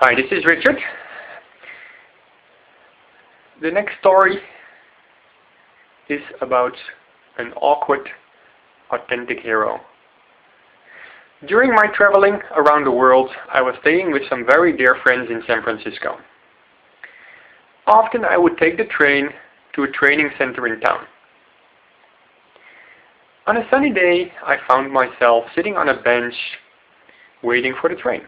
Hi, this is Richard. The next story is about an awkward, authentic hero. During my traveling around the world, I was staying with some very dear friends in San Francisco. Often I would take the train to a training center in town. On a sunny day, I found myself sitting on a bench waiting for the train.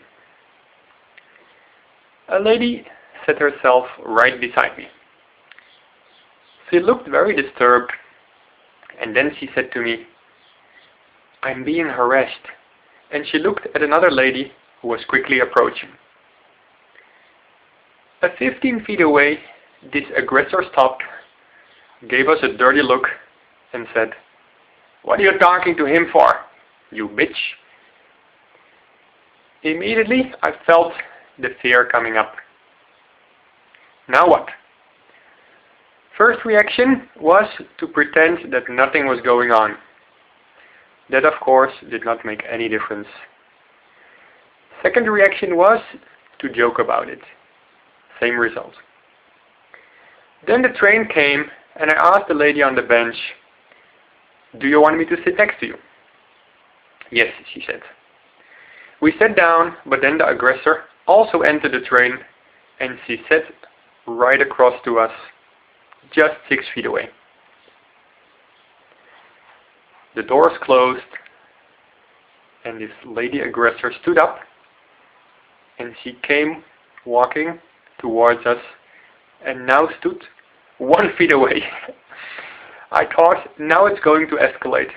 A lady sat herself right beside me. She looked very disturbed, and then she said to me, "I'm being harassed," and she looked at another lady who was quickly approaching. 15 feet away, this aggressor stopped, gave us a dirty look, and said, "What are you talking to him for, you bitch?" Immediately, I felt the fear coming up. Now what? First reaction was to pretend that nothing was going on. That, of course, did not make any difference. Second reaction was to joke about it. Same result. Then the train came, and I asked the lady on the bench, "Do you want me to sit next to you?" "Yes," she said. We sat down, but then the aggressor also entered the train, and she sat right across to us, just 6 feet away. The doors closed, and this lady aggressor stood up, and she came walking towards us, and now stood 1 feet away. I thought, now it's going to escalate.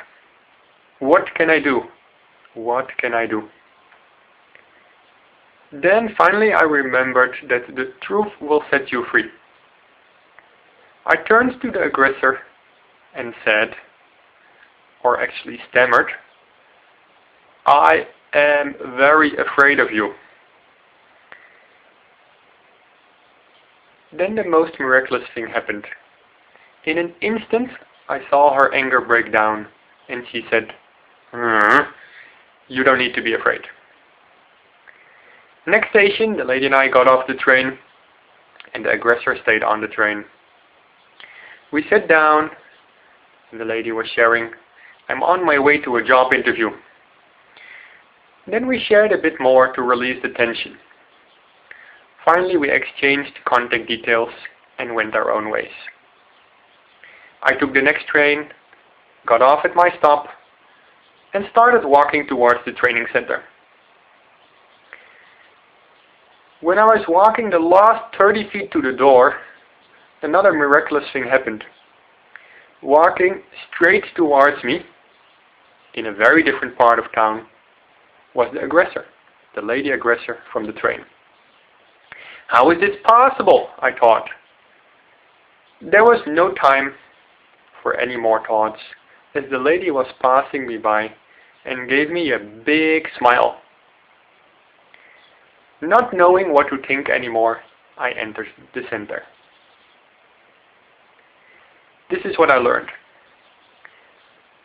What can I do? What can I do? Then finally I remembered that the truth will set you free. I turned to the aggressor and said, or actually stammered, "I am very afraid of you." Then the most miraculous thing happened. In an instant I saw her anger break down, and she said, "You don't need to be afraid." Next station, the lady and I got off the train, and the aggressor stayed on the train. We sat down, and the lady was sharing, "I'm on my way to a job interview." Then we shared a bit more to release the tension. Finally, we exchanged contact details and went our own ways. I took the next train, got off at my stop, and started walking towards the training center. When I was walking the last 30 feet to the door, another miraculous thing happened. Walking straight towards me, in a very different part of town, was the aggressor, the lady aggressor from the train. How is this possible? I thought. There was no time for any more thoughts, as the lady was passing me by and gave me a big smile. Not knowing what to think anymore, I entered the center. This is what I learned.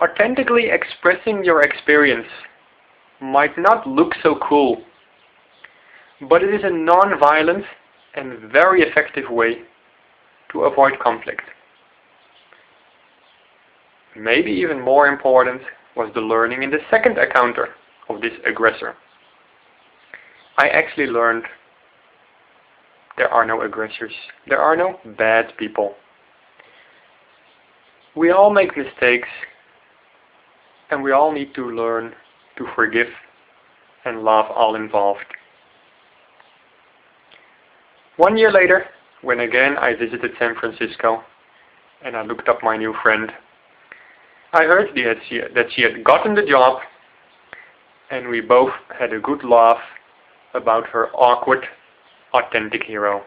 Authentically expressing your experience might not look so cool, but it is a non-violent and very effective way to avoid conflict. Maybe even more important was the learning in the second encounter of this aggressor. I actually learned there are no aggressors. There are no bad people. We all make mistakes, and we all need to learn to forgive and love all involved. 1 year later, when again I visited San Francisco, and I looked up my new friend, I heard that she had gotten the job, and we both had a good laugh about her awkward, authentic hero.